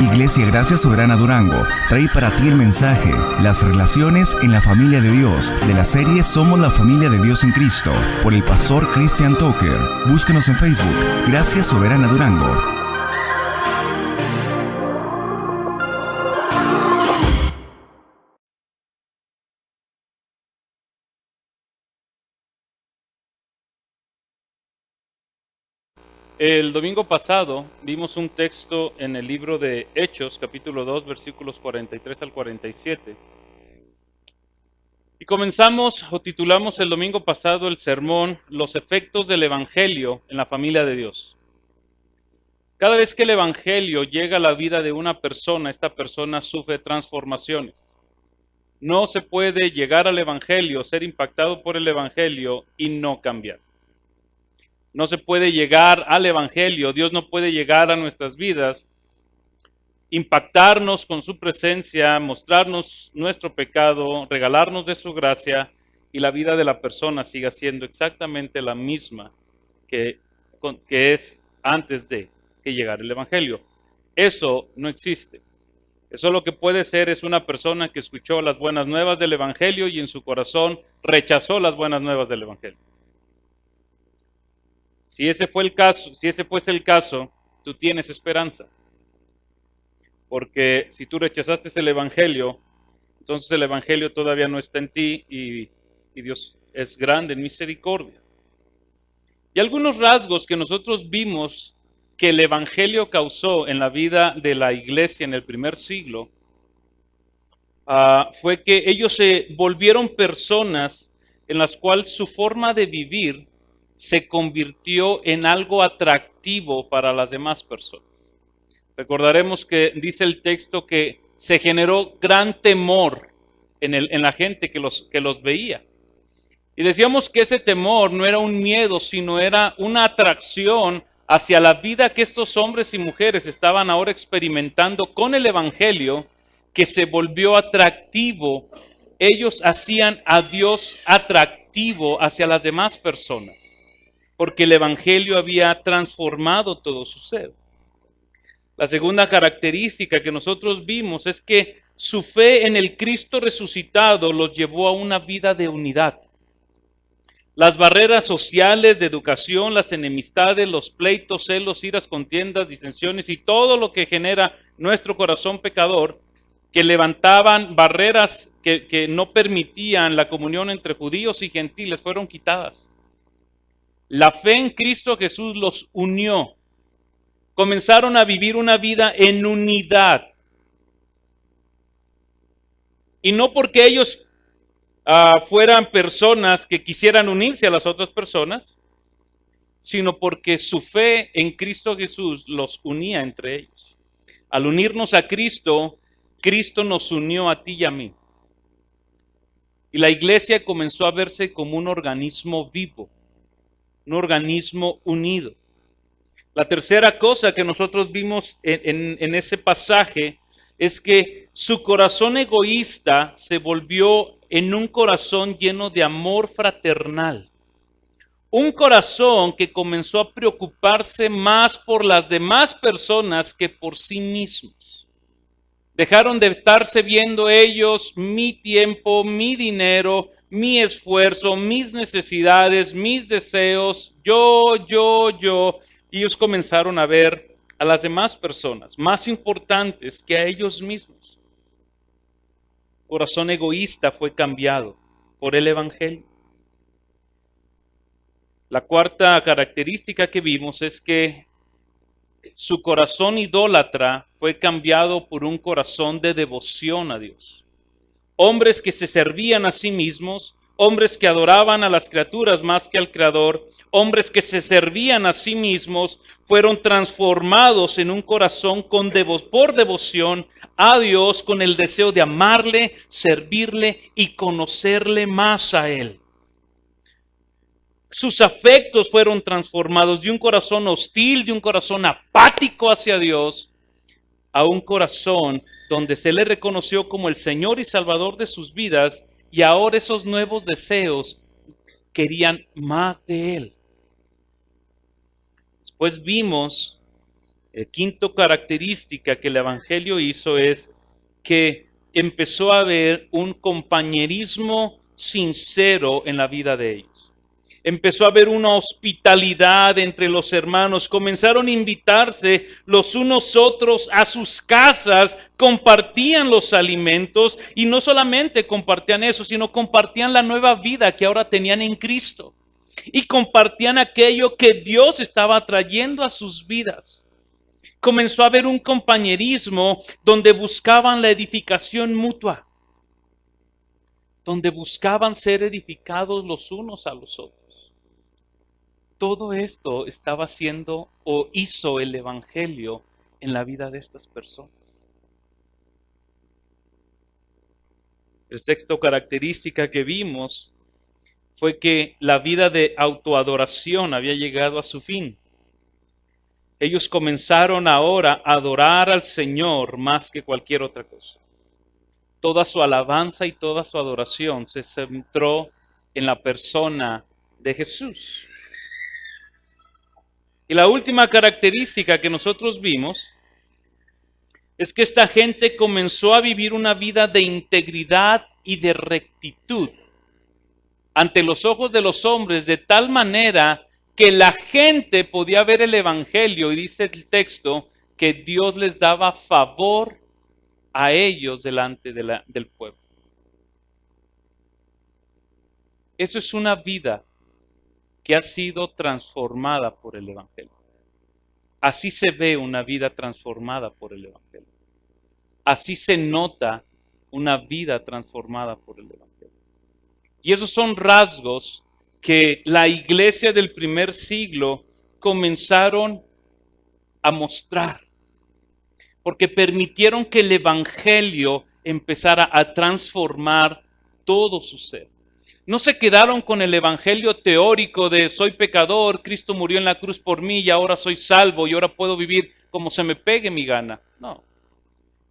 Iglesia Gracia Soberana Durango trae para ti el mensaje Las relaciones en la familia de Dios de la serie Somos la familia de Dios en Cristo por el pastor Christian Tucker. Búsquenos en Facebook, Gracia Soberana Durango. El domingo pasado vimos un texto en el libro de Hechos, capítulo 2, versículos 43 al 47. Y comenzamos o titulamos el domingo pasado el sermón Los efectos del Evangelio en la familia de Dios. Cada vez que el Evangelio llega a la vida de una persona, esta persona sufre transformaciones. No se puede llegar al Evangelio, ser impactado por el Evangelio y no cambiar. No se puede llegar al Evangelio, Dios no puede llegar a nuestras vidas, impactarnos con su presencia, mostrarnos nuestro pecado, regalarnos de su gracia y la vida de la persona siga siendo exactamente la misma que es antes de que llegara el Evangelio. Eso no existe. Eso lo que puede ser es una persona que escuchó las buenas nuevas del Evangelio y en su corazón rechazó las buenas nuevas del Evangelio. Si ese fuese el caso, tú tienes esperanza. Porque si tú rechazaste el Evangelio, entonces el Evangelio todavía no está en ti y Dios es grande en misericordia. Y algunos rasgos que nosotros vimos que el Evangelio causó en la vida de la iglesia en el primer siglo, fue que ellos se volvieron personas en las cuales su forma de vivir se convirtió en algo atractivo para las demás personas. Recordaremos que dice el texto que se generó gran temor en la gente que los veía. Y decíamos que ese temor no era un miedo, sino era una atracción hacia la vida que estos hombres y mujeres estaban ahora experimentando con el Evangelio, que se volvió atractivo. Ellos hacían a Dios atractivo hacia las demás personas, porque el Evangelio había transformado todo su ser. La segunda característica que nosotros vimos es que su fe en el Cristo resucitado los llevó a una vida de unidad. Las barreras sociales de educación, las enemistades, los pleitos, celos, iras, contiendas, disensiones y todo lo que genera nuestro corazón pecador, que levantaban barreras que no permitían la comunión entre judíos y gentiles, fueron quitadas. La fe en Cristo Jesús los unió. Comenzaron a vivir una vida en unidad. Y no porque ellos fueran personas que quisieran unirse a las otras personas, sino porque su fe en Cristo Jesús los unía entre ellos. Al unirnos a Cristo, Cristo nos unió a ti y a mí. Y la iglesia comenzó a verse como un organismo vivo, un organismo unido. La tercera cosa que nosotros vimos en ese pasaje es que su corazón egoísta se volvió en un corazón lleno de amor fraternal. Un corazón que comenzó a preocuparse más por las demás personas que por sí mismos. Dejaron de estarse viendo ellos mi tiempo, mi dinero, mi esfuerzo, mis necesidades, mis deseos, yo. Y ellos comenzaron a ver a las demás personas más importantes que a ellos mismos. Corazón egoísta fue cambiado por el Evangelio. La cuarta característica que vimos es que su corazón idólatra fue cambiado por un corazón de devoción a Dios. Hombres que se servían a sí mismos, hombres que adoraban a las criaturas más que al Creador, hombres que se servían a sí mismos, fueron transformados en un corazón por devoción a Dios, con el deseo de amarle, servirle y conocerle más a Él. Sus afectos fueron transformados de un corazón hostil, de un corazón apático hacia Dios, a un corazón donde se le reconoció como el Señor y Salvador de sus vidas, y ahora esos nuevos deseos querían más de Él. Después vimos quinta característica que el Evangelio hizo es que empezó a haber un compañerismo sincero en la vida de ellos. Empezó a haber una hospitalidad entre los hermanos. Comenzaron a invitarse los unos otros a sus casas, compartían los alimentos y no solamente compartían eso, sino compartían la nueva vida que ahora tenían en Cristo. Y compartían aquello que Dios estaba trayendo a sus vidas. Comenzó a haber un compañerismo donde buscaban la edificación mutua, donde buscaban ser edificados los unos a los otros. Todo esto estaba haciendo o hizo el Evangelio en la vida de estas personas. La sexta característica que vimos fue que la vida de autoadoración había llegado a su fin. Ellos comenzaron ahora a adorar al Señor más que cualquier otra cosa. Toda su alabanza y toda su adoración se centró en la persona de Jesús. Y la última característica que nosotros vimos es que esta gente comenzó a vivir una vida de integridad y de rectitud ante los ojos de los hombres, de tal manera que la gente podía ver el Evangelio, y dice el texto que Dios les daba favor a ellos delante del pueblo. Eso es una vida que ha sido transformada por el Evangelio. Así se ve una vida transformada por el Evangelio. Así se nota una vida transformada por el Evangelio. Y esos son rasgos que la iglesia del primer siglo comenzaron a mostrar, porque permitieron que el Evangelio empezara a transformar todo su ser. No se quedaron con el evangelio teórico de soy pecador, Cristo murió en la cruz por mí y ahora soy salvo y ahora puedo vivir como se me pegue mi gana. No.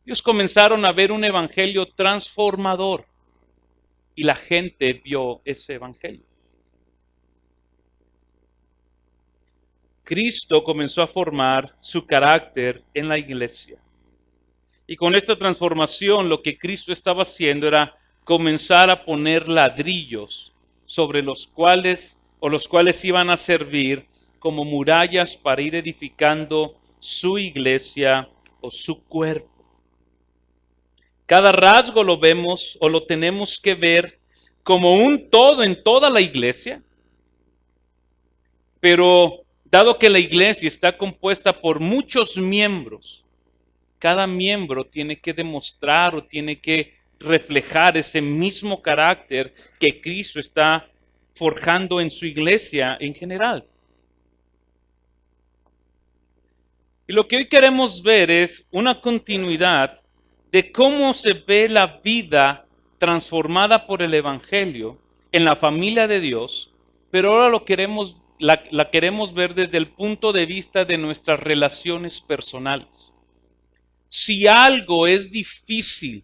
Ellos comenzaron a ver un evangelio transformador y la gente vio ese evangelio. Cristo comenzó a formar su carácter en la iglesia. Y con esta transformación lo que Cristo estaba haciendo era comenzar a poner ladrillos sobre los cuales iban a servir como murallas para ir edificando su iglesia o su cuerpo. Cada rasgo lo vemos o lo tenemos que ver como un todo en toda la iglesia, pero dado que la iglesia está compuesta por muchos miembros, cada miembro tiene que demostrar o tiene que reflejar ese mismo carácter que Cristo está forjando en su iglesia en general. Y lo que hoy queremos ver es una continuidad de cómo se ve la vida transformada por el Evangelio en la familia de Dios, pero ahora la queremos ver desde el punto de vista de nuestras relaciones personales. Si algo es difícil,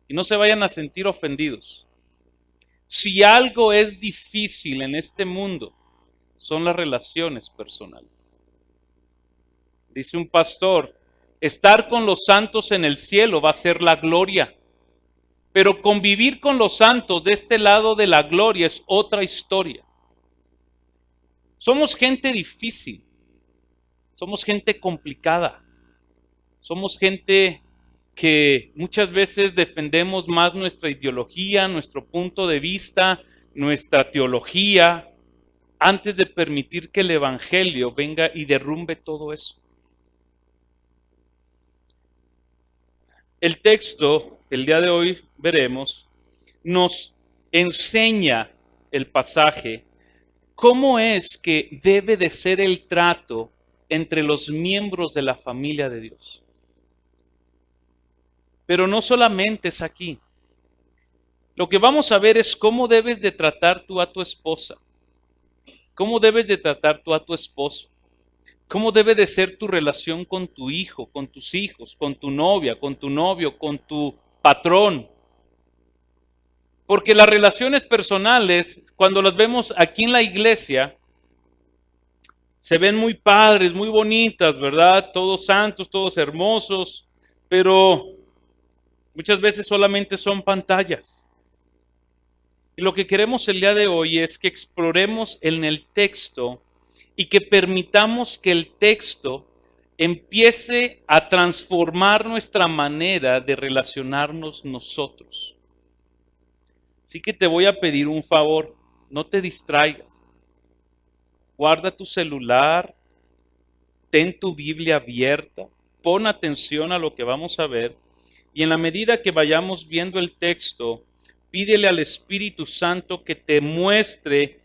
y no se vayan a sentir ofendidos, si algo es difícil en este mundo, son las relaciones personales. Dice un pastor, estar con los santos en el cielo va a ser la gloria, pero convivir con los santos de este lado de la gloria es otra historia. Somos gente difícil, somos gente complicada, somos gente que muchas veces defendemos más nuestra ideología, nuestro punto de vista, nuestra teología, antes de permitir que el Evangelio venga y derrumbe todo eso. El texto, el día de hoy veremos, nos enseña el pasaje cómo es que debe de ser el trato entre los miembros de la familia de Dios. Pero no solamente es aquí. Lo que vamos a ver es cómo debes de tratar tú a tu esposa. Cómo debes de tratar tú a tu esposo. Cómo debe de ser tu relación con tu hijo, con tus hijos, con tu novia, con tu novio, con tu patrón. Porque las relaciones personales, cuando las vemos aquí en la iglesia, Se ven muy padres, muy bonitas, ¿verdad? Todos santos, todos hermosos, pero muchas veces solamente son pantallas. Y lo que queremos el día de hoy es que exploremos en el texto y que permitamos que el texto empiece a transformar nuestra manera de relacionarnos nosotros. Así que te voy a pedir un favor, no te distraigas. Guarda tu celular, ten tu Biblia abierta, pon atención a lo que vamos a ver y en la medida que vayamos viendo el texto, pídele al Espíritu Santo que te muestre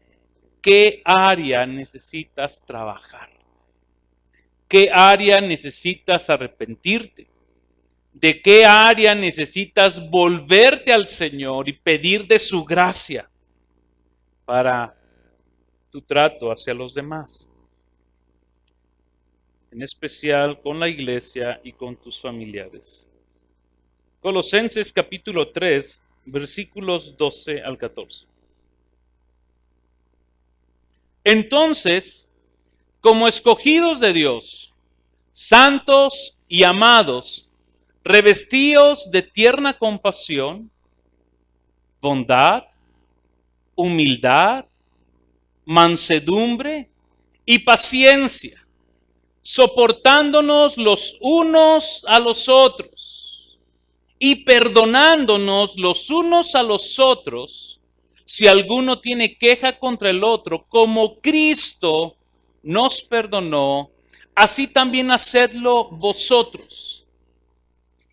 qué área necesitas trabajar, qué área necesitas arrepentirte, de qué área necesitas volverte al Señor y pedir de su gracia para tu trato hacia los demás, en especial con la iglesia y con tus familiares. Colosenses capítulo 3, versículos 12 al 14. Entonces, como escogidos de Dios, santos y amados, revestíos de tierna compasión, bondad, humildad, mansedumbre y paciencia, soportándonos los unos a los otros y perdonándonos los unos a los otros, si alguno tiene queja contra el otro, como Cristo nos perdonó, así también hacedlo vosotros.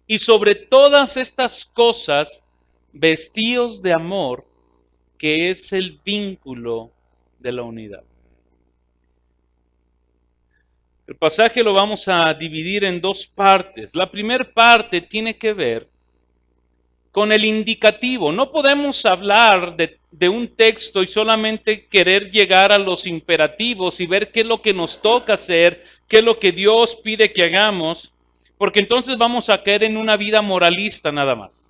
Y sobre todas estas cosas, vestíos de amor, que es el vínculo de la unidad. El pasaje lo vamos a dividir en dos partes. La primera parte tiene que ver con el indicativo. No podemos hablar de un texto y solamente querer llegar a los imperativos y ver qué es lo que nos toca hacer, qué es lo que Dios pide que hagamos, porque entonces vamos a caer en una vida moralista nada más.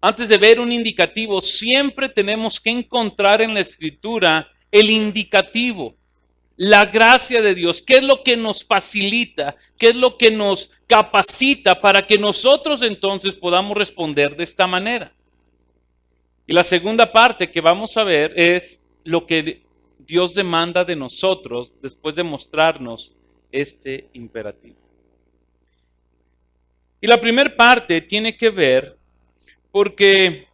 Antes de ver un indicativo, siempre tenemos que encontrar en la Escritura el indicativo, la gracia de Dios, qué es lo que nos facilita, qué es lo que nos capacita para que nosotros entonces podamos responder de esta manera. Y la segunda parte que vamos a ver es lo que Dios demanda de nosotros después de mostrarnos este imperativo. Y la primera parte tiene que ver porque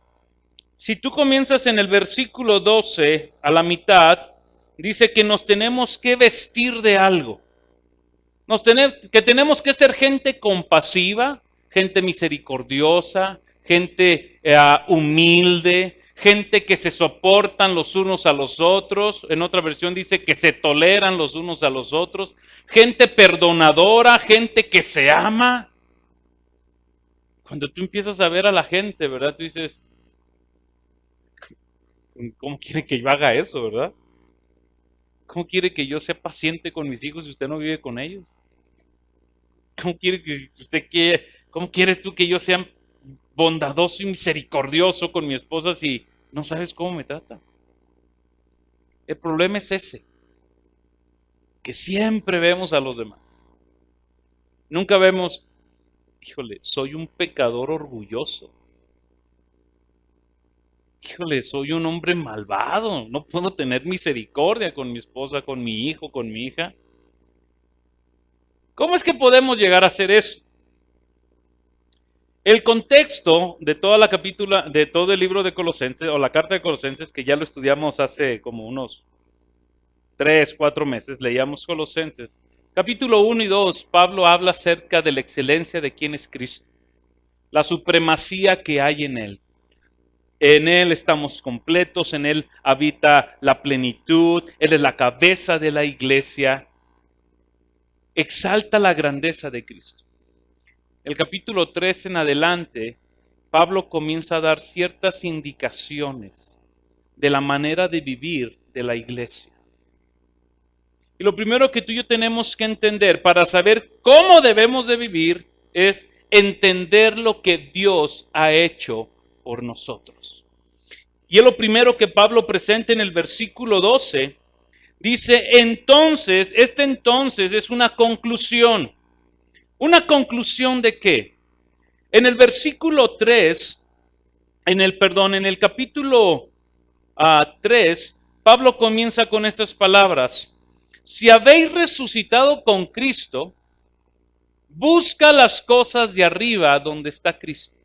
si tú comienzas en el versículo 12 a la mitad, dice que nos tenemos que vestir de algo. Que tenemos que ser gente compasiva, gente misericordiosa, gente humilde, gente que se soportan los unos a los otros. En otra versión dice que se toleran los unos a los otros. Gente perdonadora, gente que se ama. Cuando tú empiezas a ver a la gente, ¿verdad? Tú dices, ¿cómo quiere que yo haga eso, verdad? ¿Cómo quiere que yo sea paciente con mis hijos si usted no vive con ellos? ¿Cómo quieres tú que yo sea bondadoso y misericordioso con mi esposa si no sabes cómo me trata? El problema es ese, que siempre vemos a los demás. Nunca vemos, híjole, soy un pecador orgulloso. Híjole, soy un hombre malvado, no puedo tener misericordia con mi esposa, con mi hijo, con mi hija. ¿Cómo es que podemos llegar a hacer eso? El contexto de de todo el libro de Colosenses, o la carta de Colosenses, que ya lo estudiamos hace como unos 3, 4 meses, leíamos Colosenses. Capítulo 1 y 2, Pablo habla acerca de la excelencia de quién es Cristo, la supremacía que hay en Él. En Él estamos completos, en Él habita la plenitud, Él es la cabeza de la iglesia. Exalta la grandeza de Cristo. El capítulo 3 en adelante, Pablo comienza a dar ciertas indicaciones de la manera de vivir de la iglesia. Y lo primero que tú y yo tenemos que entender para saber cómo debemos de vivir es entender lo que Dios ha hecho por nosotros. Y es lo primero que Pablo presenta en el versículo 12, Dice entonces, este entonces es una conclusión. ¿Una conclusión de qué? En el versículo 3, en el capítulo 3, Pablo comienza con estas palabras. Si habéis resucitado con Cristo, busca las cosas de arriba donde está Cristo.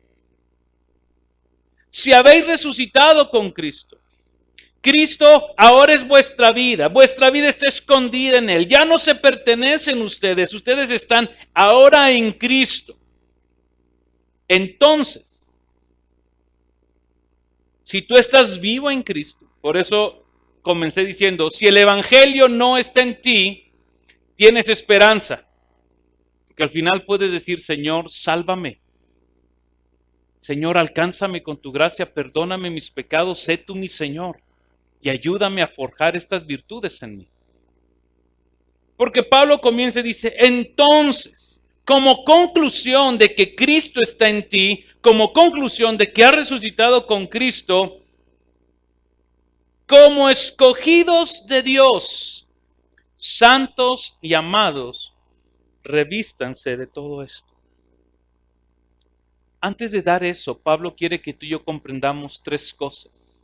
Si habéis resucitado con Cristo, Cristo ahora es vuestra vida está escondida en Él, ya no se pertenecen ustedes están ahora en Cristo. Entonces, si tú estás vivo en Cristo, por eso comencé diciendo, si el Evangelio no está en ti, tienes esperanza. Porque al final puedes decir, Señor, sálvame. Señor, alcánzame con tu gracia, perdóname mis pecados, sé tú mi Señor. Y ayúdame a forjar estas virtudes en mí. Porque Pablo comienza y dice, entonces, como conclusión de que Cristo está en ti, como conclusión de que has resucitado con Cristo, como escogidos de Dios, santos y amados, revístanse de todo esto. Antes de dar eso, Pablo quiere que tú y yo comprendamos tres cosas.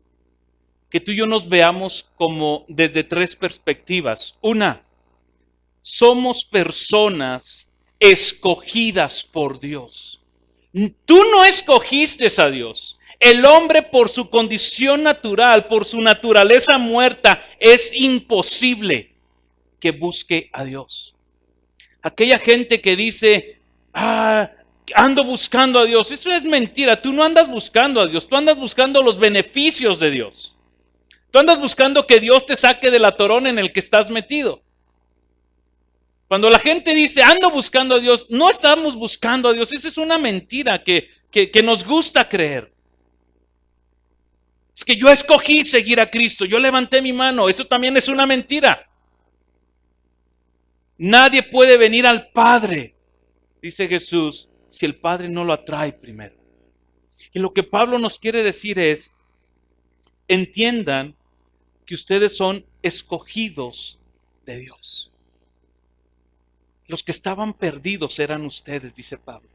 Que tú y yo nos veamos como desde tres perspectivas. Una, somos personas escogidas por Dios. Tú no escogiste a Dios. El hombre por su condición natural, por su naturaleza muerta, es imposible que busque a Dios. Aquella gente que dice, ando buscando a Dios, eso es mentira. Tú no andas buscando a Dios, tú andas buscando los beneficios de Dios. Tú andas buscando que Dios te saque del atorón en el que estás metido. Cuando la gente dice, ando buscando a Dios, no estamos buscando a Dios. Esa es una mentira que nos gusta creer. Es que yo escogí seguir a Cristo, yo levanté mi mano. Eso también es una mentira. Nadie puede venir al Padre, dice Jesús, si el Padre no lo atrae primero. Y lo que Pablo nos quiere decir es, entiendan que ustedes son escogidos de Dios. Los que estaban perdidos eran ustedes, dice Pablo.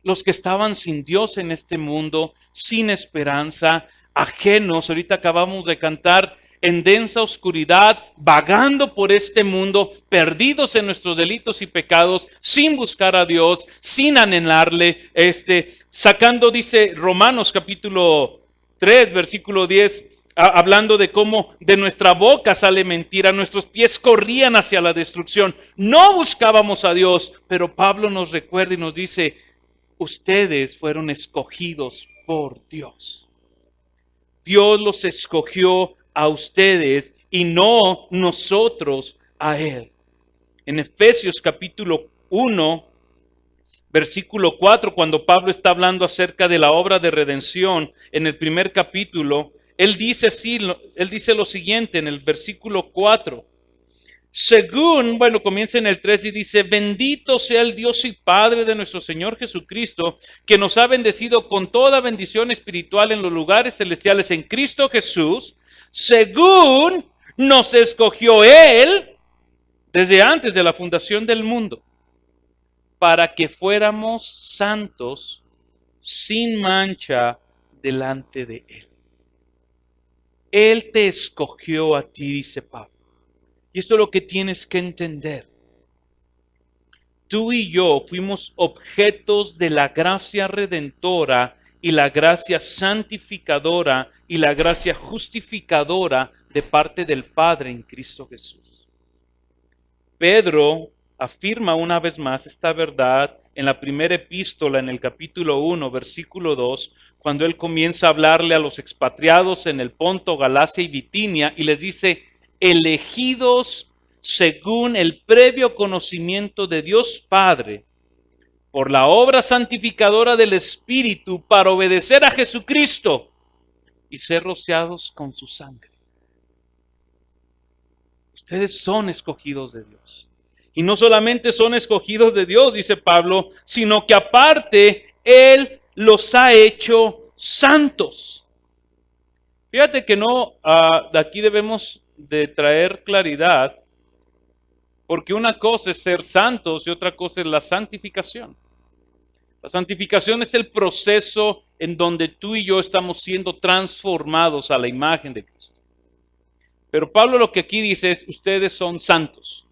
Los que estaban sin Dios en este mundo, sin esperanza, ajenos, ahorita acabamos de cantar, en densa oscuridad, vagando por este mundo, perdidos en nuestros delitos y pecados, sin buscar a Dios, sin anhelarle, sacando, dice Romanos capítulo 3, versículo 10, hablando de cómo de nuestra boca sale mentira, nuestros pies corrían hacia la destrucción. No buscábamos a Dios, pero Pablo nos recuerda y nos dice, ustedes fueron escogidos por Dios. Dios los escogió a ustedes y no nosotros a Él. En Efesios capítulo 1, versículo 4, cuando Pablo está hablando acerca de la obra de redención, en el primer capítulo, él dice lo siguiente en el versículo 4. Comienza en el 3 y dice, bendito sea el Dios y Padre de nuestro Señor Jesucristo, que nos ha bendecido con toda bendición espiritual en los lugares celestiales en Cristo Jesús, según nos escogió Él desde antes de la fundación del mundo, para que fuéramos santos sin mancha delante de Él. Él te escogió a ti, dice Pablo. Y esto es lo que tienes que entender. Tú y yo fuimos objetos de la gracia redentora y la gracia santificadora y la gracia justificadora de parte del Padre en Cristo Jesús. Pedro afirma una vez más esta verdad en la primera epístola, en el capítulo 1, versículo 2, cuando él comienza a hablarle a los expatriados en el Ponto, Galacia y Bitinia, y les dice, elegidos según el previo conocimiento de Dios Padre, por la obra santificadora del Espíritu, para obedecer a Jesucristo y ser rociados con su sangre. Ustedes son escogidos de Dios. Y no solamente son escogidos de Dios, dice Pablo, sino que aparte Él los ha hecho santos. Fíjate que no, de aquí debemos de traer claridad, porque una cosa es ser santos y otra cosa es la santificación. La santificación es el proceso en donde tú y yo estamos siendo transformados a la imagen de Cristo. Pero Pablo lo que aquí dice es, ustedes son santos.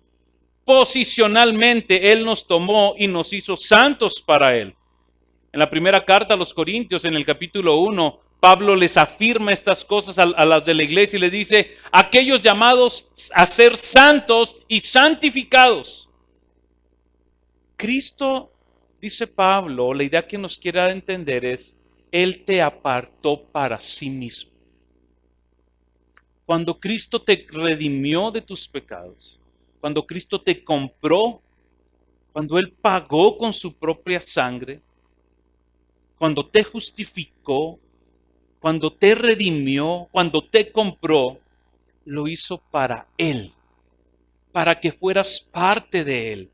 Posicionalmente Él nos tomó y nos hizo santos para Él. En la primera carta a los Corintios, en el capítulo 1, Pablo les afirma estas cosas a las de la iglesia y les dice, aquellos llamados a ser santos y santificados. Cristo, dice Pablo, la idea que nos quiere entender es, Él te apartó para sí mismo. Cuando Cristo te redimió de tus pecados, cuando Cristo te compró, cuando Él pagó con su propia sangre, cuando te justificó, cuando te redimió, cuando te compró, lo hizo para Él, para que fueras parte de Él,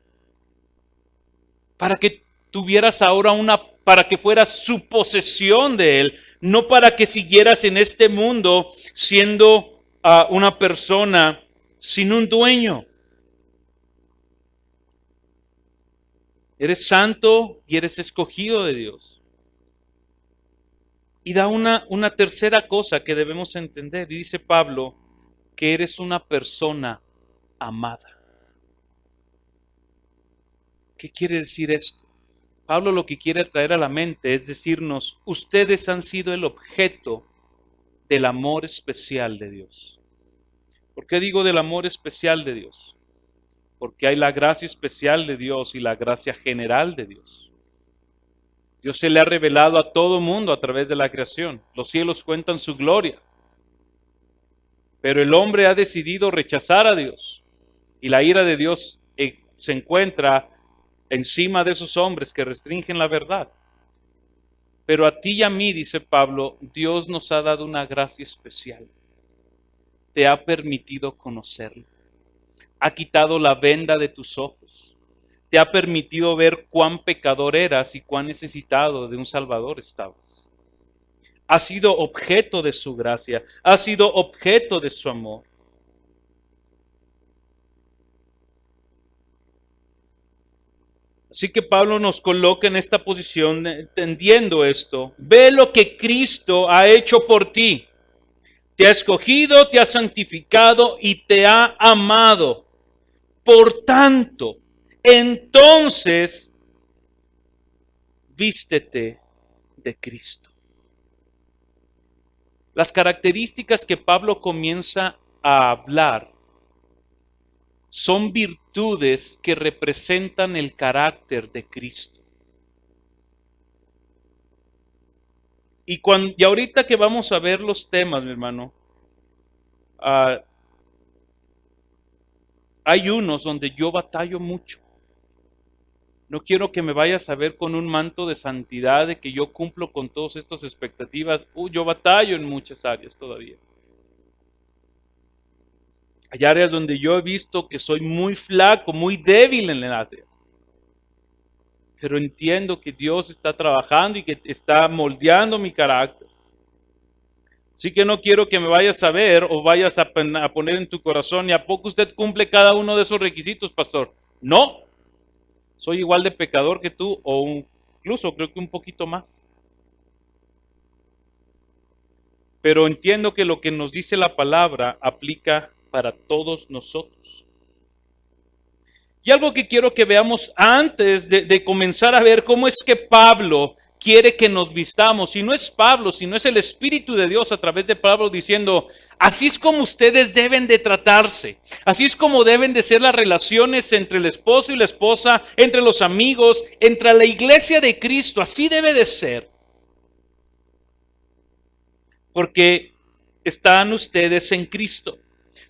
para que tuvieras ahora para que fueras su posesión de Él, no para que siguieras en este mundo siendo una persona sin un dueño. Eres santo y eres escogido de Dios. Y da una tercera cosa que debemos entender. Y dice Pablo que eres una persona amada. ¿Qué quiere decir esto? Pablo lo que quiere traer a la mente es decirnos, ustedes han sido el objeto del amor especial de Dios. ¿Por qué digo del amor especial de Dios? Porque hay la gracia especial de Dios y la gracia general de Dios. Dios se le ha revelado a todo mundo a través de la creación. Los cielos cuentan su gloria. Pero el hombre ha decidido rechazar a Dios. Y la ira de Dios se encuentra encima de esos hombres que restringen la verdad. Pero a ti y a mí, dice Pablo, Dios nos ha dado una gracia especial. Te ha permitido conocerlo. Ha quitado la venda de tus ojos. Te ha permitido ver cuán pecador eras y cuán necesitado de un Salvador estabas. Has sido objeto de su gracia. Has sido objeto de su amor. Así que Pablo nos coloca en esta posición entendiendo esto. Ve lo que Cristo ha hecho por ti. Te ha escogido, te ha santificado y te ha amado. Por tanto, entonces, vístete de Cristo. Las características que Pablo comienza a hablar son virtudes que representan el carácter de Cristo. Y ahorita que vamos a ver los temas, mi hermano, hay unos donde yo batallo mucho. No quiero que me vayas a ver con un manto de santidad, de que yo cumplo con todas estas expectativas. Yo batallo en muchas áreas todavía. Hay áreas donde yo he visto que soy muy flaco, muy débil en el área. Pero entiendo que Dios está trabajando y que está moldeando mi carácter. Así que no quiero que me vayas a ver o vayas a poner en tu corazón, ¿y a poco usted cumple cada uno de esos requisitos, pastor? No. Soy igual de pecador que tú, o incluso creo que un poquito más. Pero entiendo que lo que nos dice la palabra aplica para todos nosotros. Y algo que quiero que veamos antes de comenzar a ver cómo es que Pablo quiere que nos vistamos. Y no es Pablo, sino es el Espíritu de Dios a través de Pablo diciendo, así es como ustedes deben de tratarse. Así es como deben de ser las relaciones entre el esposo y la esposa, entre los amigos, entre la iglesia de Cristo. Así debe de ser. Porque están ustedes en Cristo.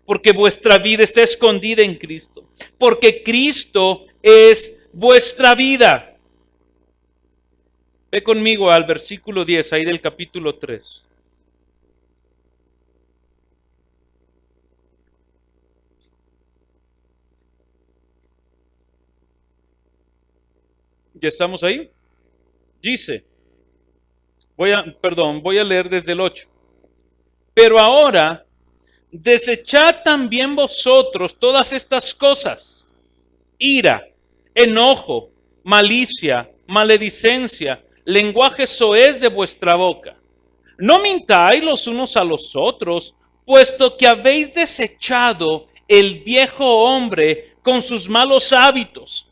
Porque vuestra vida está escondida en Cristo. Porque Cristo es vuestra vida. Ve conmigo al versículo 10, ahí del capítulo 3. ¿Ya estamos ahí? Dice, voy a leer desde el 8. Pero ahora, Desechad también vosotros todas estas cosas: ira, enojo, malicia, maledicencia, lenguaje soez de vuestra boca. No mintáis los unos a los otros, puesto que habéis desechado el viejo hombre con sus malos hábitos,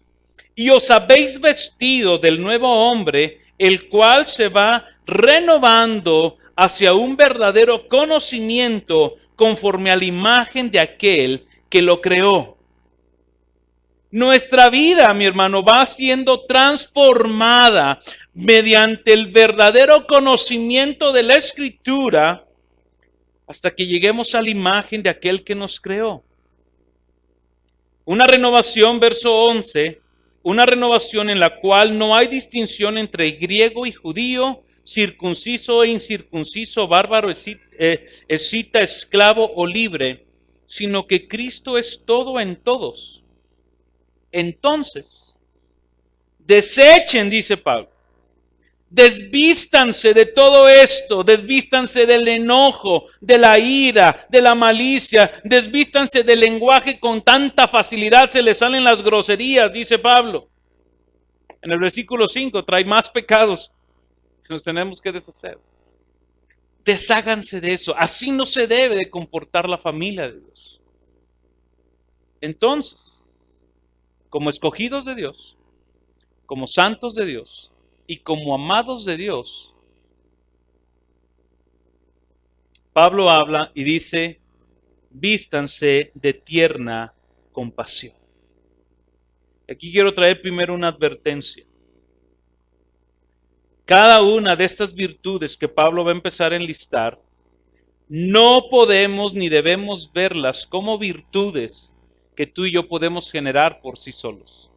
y os habéis vestido del nuevo hombre, el cual se va renovando hacia un verdadero conocimiento conforme a la imagen de aquel que lo creó. Nuestra vida, mi hermano, va siendo transformada mediante el verdadero conocimiento de la Escritura hasta que lleguemos a la imagen de aquel que nos creó. Una renovación, verso 11, una renovación en la cual no hay distinción entre griego y judío, circunciso e incircunciso, bárbaro, escita, esclavo o libre, sino que Cristo es todo en todos. Entonces, desechen, dice Pablo, desvístanse de todo esto, desvístanse del enojo, de la ira, de la malicia, desvístanse del lenguaje con tanta facilidad se les salen las groserías, dice Pablo. En el versículo 5 trae más pecados que nos tenemos que deshacer. Desháganse de eso. Así no se debe de comportar la familia de Dios. Entonces, como escogidos de Dios, como santos de Dios y como amados de Dios, Pablo habla y dice: vístanse de tierna compasión. Aquí quiero traer primero una advertencia. Cada una de estas virtudes que Pablo va a empezar a enlistar, no podemos ni debemos verlas como virtudes que tú y yo podemos generar por sí solos.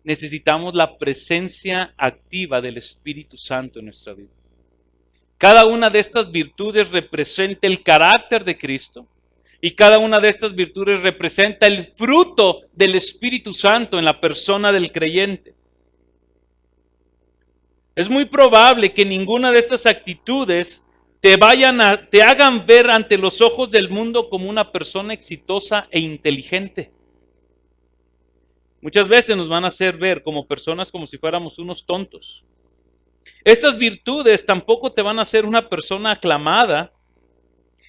Necesitamos la presencia activa del Espíritu Santo en nuestra vida. Cada una de estas virtudes representa el carácter de Cristo y cada una de estas virtudes representa el fruto del Espíritu Santo en la persona del creyente. Es muy probable que ninguna de estas actitudes te hagan ver ante los ojos del mundo como una persona exitosa e inteligente. Muchas veces nos van a hacer ver como personas como si fuéramos unos tontos. Estas virtudes tampoco te van a hacer una persona aclamada,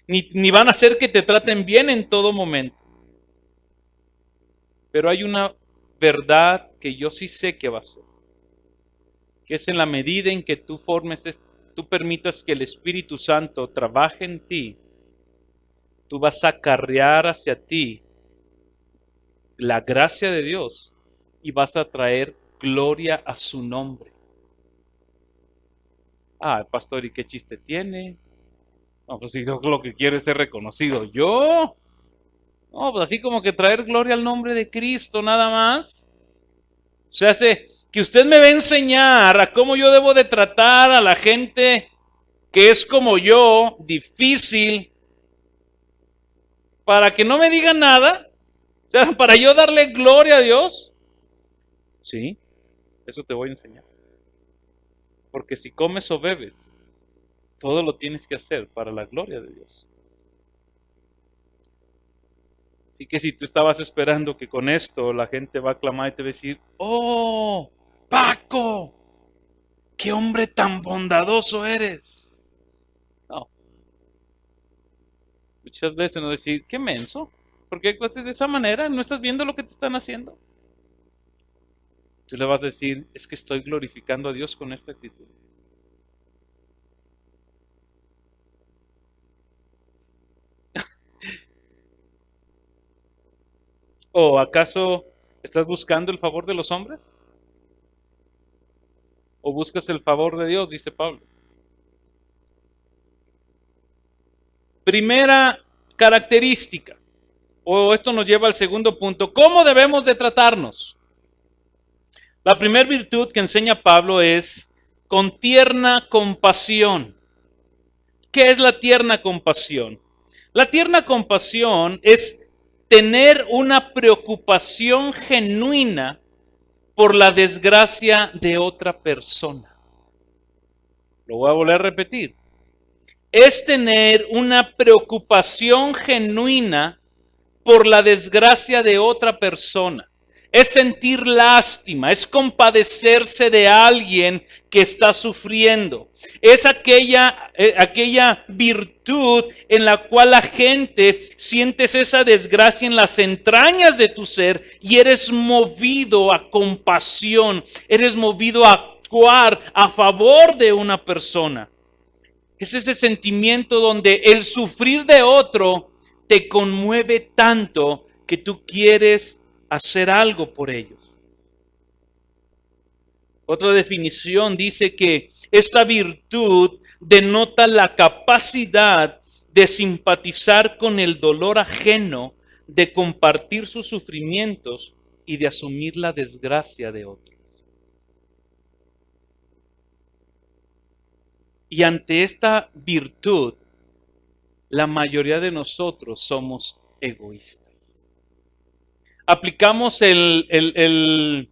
ni van a hacer que te traten bien en todo momento. Pero hay una verdad que yo sí sé que va a ser, que es en la medida en que tú permitas que el Espíritu Santo trabaje en ti, tú vas a acarrear hacia ti la gracia de Dios y vas a traer gloria a su nombre. Pastor, ¿y qué chiste tiene? No, pues si yo lo que quiero es ser reconocido yo. No, pues así como que traer gloria al nombre de Cristo nada más. O sea, que usted me va a enseñar a cómo yo debo de tratar a la gente que es como yo, difícil, para que no me digan nada. O sea, para yo darle gloria a Dios. Sí, eso te voy a enseñar. Porque si comes o bebes, todo lo tienes que hacer para la gloria de Dios. Así que si tú estabas esperando que con esto la gente va a aclamar y te va a decir: ¡oh, Paco! ¡Qué hombre tan bondadoso eres! No. Muchas veces nos decir: ¡qué menso! ¿Por qué actuaste de esa manera? ¿No estás viendo lo que te están haciendo? Tú le vas a decir: es que estoy glorificando a Dios con esta actitud. ¿O acaso estás buscando el favor de los hombres? ¿O buscas el favor de Dios? Dice Pablo. Primera característica, o esto nos lleva al segundo punto: ¿cómo debemos de tratarnos? La primera virtud que enseña Pablo es con tierna compasión. ¿Qué es la tierna compasión? La tierna compasión es tener una preocupación genuina por la desgracia de otra persona. Lo voy a volver a repetir. es tener una preocupación genuina por la desgracia de otra persona. Es sentir lástima, es compadecerse de alguien que está sufriendo. Es aquella virtud en la cual la gente sientes esa desgracia en las entrañas de tu ser y eres movido a compasión, eres movido a actuar a favor de una persona. Es ese sentimiento donde el sufrir de otro te conmueve tanto que tú quieres hacer algo por ellos. Otra definición dice que esta virtud denota la capacidad de simpatizar con el dolor ajeno, de compartir sus sufrimientos y de asumir la desgracia de otros. Y ante esta virtud, la mayoría de nosotros somos egoístas. Aplicamos el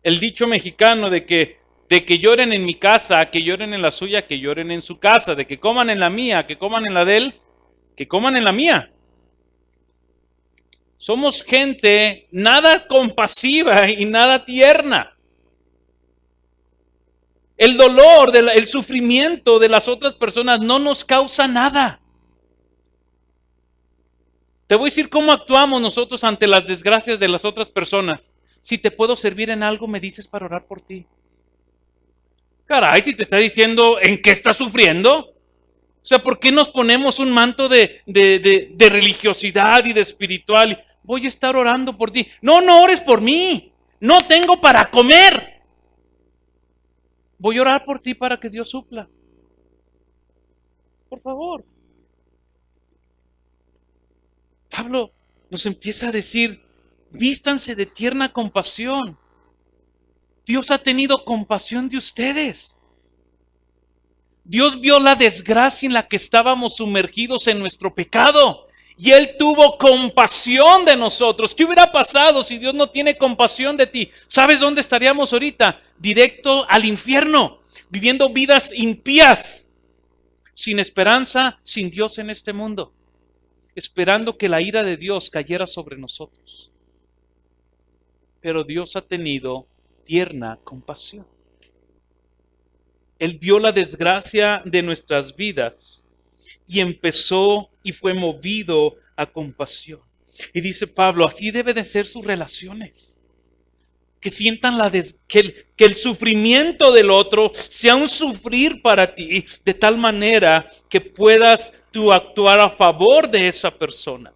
dicho mexicano de que lloren en mi casa, que lloren en la suya, que lloren en su casa, de que coman en la mía, que coman en la de él, que coman en la mía. Somos gente nada compasiva y nada tierna. El dolor, el sufrimiento de las otras personas no nos causa nada. Te voy a decir cómo actuamos nosotros ante las desgracias de las otras personas. Si te puedo servir en algo, me dices para orar por ti. Caray, si te está diciendo en qué estás sufriendo. O sea, ¿por qué nos ponemos un manto de religiosidad y de espiritual? Voy a estar orando por ti. No ores por mí. No tengo para comer. Voy a orar por ti para que Dios supla. Por favor. Pablo nos empieza a decir, vístanse de tierna compasión. Dios ha tenido compasión de ustedes. Dios vio la desgracia en la que estábamos sumergidos en nuestro pecado y Él tuvo compasión de nosotros. ¿Qué hubiera pasado si Dios no tiene compasión de ti? ¿Sabes dónde estaríamos ahorita? Directo al infierno, viviendo vidas impías, sin esperanza, sin Dios en este mundo, esperando que la ira de Dios cayera sobre nosotros. Pero Dios ha tenido tierna compasión. Él vio la desgracia de nuestras vidas y empezó y fue movido a compasión. Y dice Pablo, así debe de ser sus relaciones. Que sientan que el sufrimiento del otro sea un sufrir para ti, de tal manera que puedas tú actuar a favor de esa persona.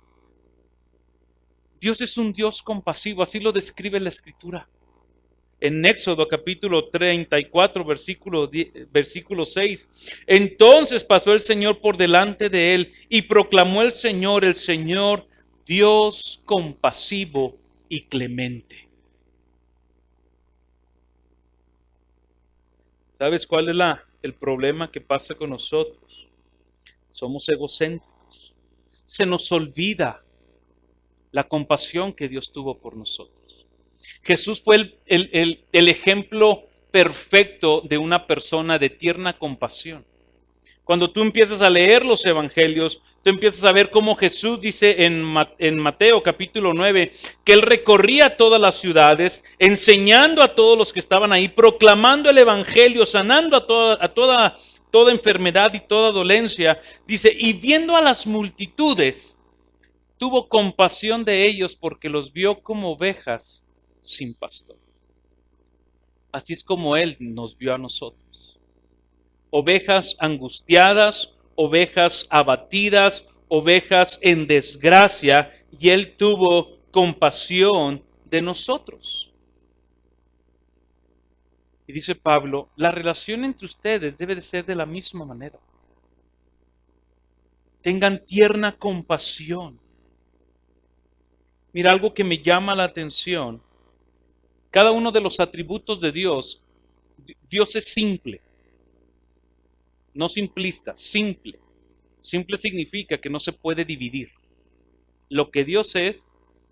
Dios es un Dios compasivo, así lo describe la Escritura. En Éxodo capítulo 34, versículo 6. Entonces pasó el Señor por delante de él y proclamó el Señor, Dios compasivo y clemente. ¿Sabes cuál es el problema que pasa con nosotros? Somos egocéntricos. Se nos olvida la compasión que Dios tuvo por nosotros. Jesús fue el ejemplo perfecto de una persona de tierna compasión. Cuando tú empiezas a leer los evangelios, tú empiezas a ver cómo Jesús dice en Mateo capítulo 9, que Él recorría todas las ciudades, enseñando a todos los que estaban ahí, proclamando el evangelio, sanando a toda enfermedad y toda dolencia. Dice, y viendo a las multitudes, tuvo compasión de ellos porque los vio como ovejas sin pastor. Así es como Él nos vio a nosotros. Ovejas angustiadas, ovejas abatidas, ovejas en desgracia, y Él tuvo compasión de nosotros. Y dice Pablo, la relación entre ustedes debe de ser de la misma manera. Tengan tierna compasión. Mira, algo que me llama la atención. Cada uno de los atributos de Dios, Dios es simple, no simplista, simple. Simple significa que no se puede dividir. Lo que Dios es,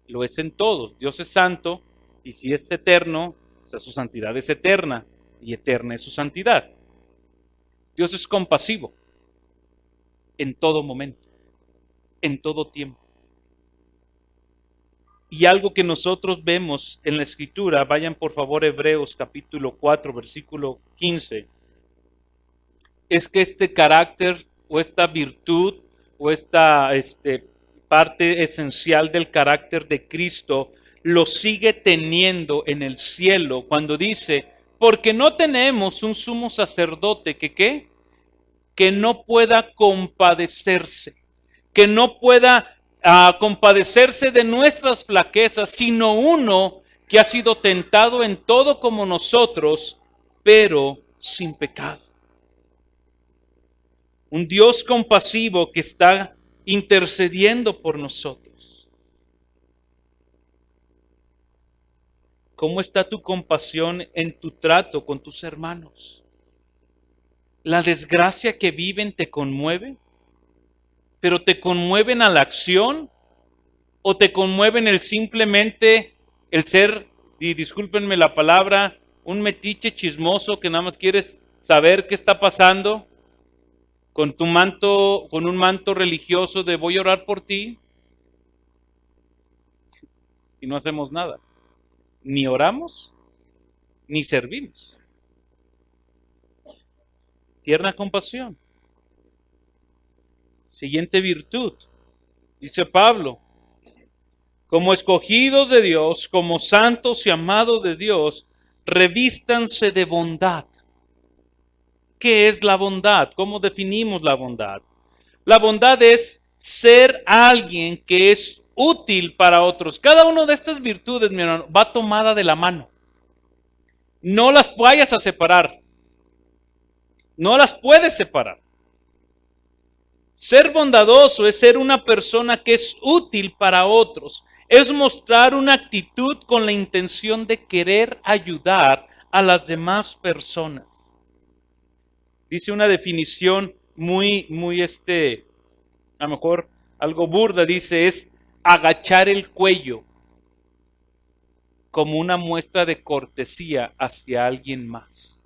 lo es en todos. Dios es santo y si es eterno, o sea, su santidad es eterna y eterna es su santidad. Dios es compasivo. en todo momento, en todo tiempo. Y algo que nosotros vemos en la Escritura, vayan por favor a Hebreos capítulo 4, versículo 15, es que este carácter o esta virtud o esta parte esencial del carácter de Cristo lo sigue teniendo en el cielo cuando dice, porque no tenemos un sumo sacerdote que ¿qué? Que no pueda compadecerse, que no pueda compadecerse de nuestras flaquezas, sino uno que ha sido tentado en todo como nosotros, pero sin pecado. Un Dios compasivo que está intercediendo por nosotros. ¿Cómo está tu compasión en tu trato con tus hermanos? ¿La desgracia que viven te conmueve? ¿Pero te conmueven a la acción? ¿O te conmueven simplemente el ser, y discúlpenme la palabra, un metiche chismoso que nada más quieres saber qué está pasando? Con tu manto, con un manto religioso de voy a orar por ti, y no hacemos nada. Ni oramos, ni servimos. Tierna compasión. Siguiente virtud, dice Pablo, como escogidos de Dios, como santos y amados de Dios, revístanse de bondad. ¿Qué es la bondad? ¿Cómo definimos la bondad? La bondad es ser alguien que es útil para otros. Cada una de estas virtudes, mi hermano, va tomada de la mano. No las vayas a separar. No las puedes separar. Ser bondadoso es ser una persona que es útil para otros. Es mostrar una actitud con la intención de querer ayudar a las demás personas. Dice una definición muy, a lo mejor algo burda, dice, es agachar el cuello como una muestra de cortesía hacia alguien más.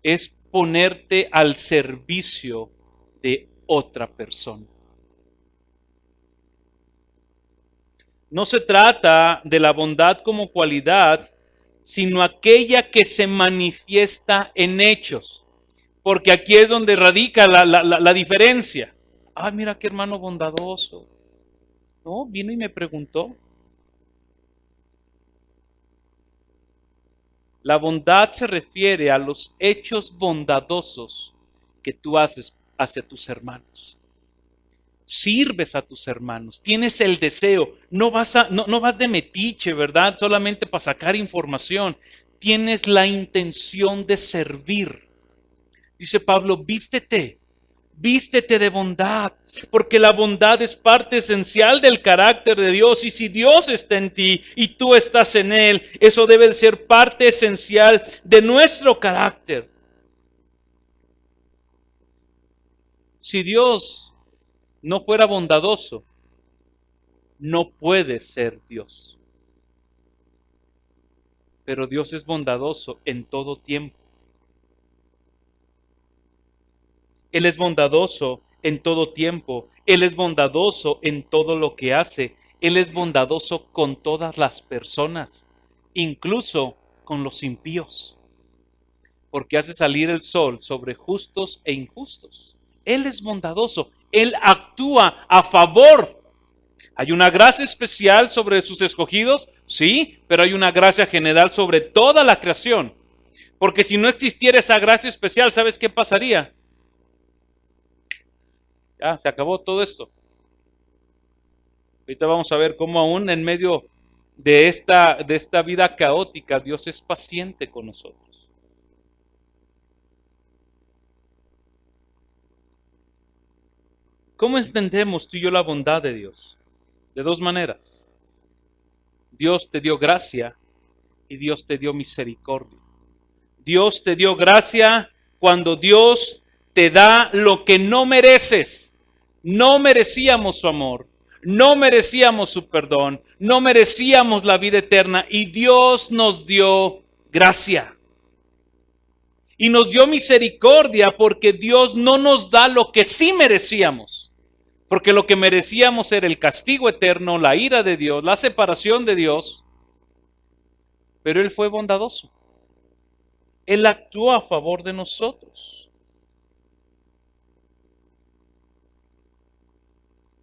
Es ponerte al servicio de otra persona. No se trata de la bondad como cualidad, sino aquella que se manifiesta en hechos. Porque aquí es donde radica la diferencia. Ah, mira qué hermano bondadoso. No, vino y me preguntó. La bondad se refiere a los hechos bondadosos que tú haces hacia tus hermanos. Sirves a tus hermanos, tienes el deseo, no vas de metiche, ¿verdad? Solamente para sacar información. Tienes la intención de servir. Dice Pablo, vístete de bondad, porque la bondad es parte esencial del carácter de Dios. Y si Dios está en ti y tú estás en Él, eso debe de ser parte esencial de nuestro carácter. Si Dios no fuera bondadoso, no puede ser Dios. Pero Dios es bondadoso en todo tiempo. Él es bondadoso en todo tiempo. Él es bondadoso en todo lo que hace. Él es bondadoso con todas las personas, incluso con los impíos, porque hace salir el sol sobre justos e injustos. Él es bondadoso. Él actúa a favor. ¿Hay una gracia especial sobre sus escogidos? Sí, pero hay una gracia general sobre toda la creación. Porque si no existiera esa gracia especial, ¿sabes qué pasaría? Ya, se acabó todo esto. Ahorita vamos a ver cómo aún en medio de esta vida caótica, Dios es paciente con nosotros. ¿Cómo entendemos tú y yo la bondad de Dios? De dos maneras. Dios te dio gracia y Dios te dio misericordia. Dios te dio gracia cuando Dios te da lo que no mereces. No merecíamos su amor, no merecíamos su perdón, no merecíamos la vida eterna y Dios nos dio gracia. Y nos dio misericordia porque Dios no nos da lo que sí merecíamos. Porque lo que merecíamos era el castigo eterno, la ira de Dios, la separación de Dios. Pero Él fue bondadoso. Él actuó a favor de nosotros.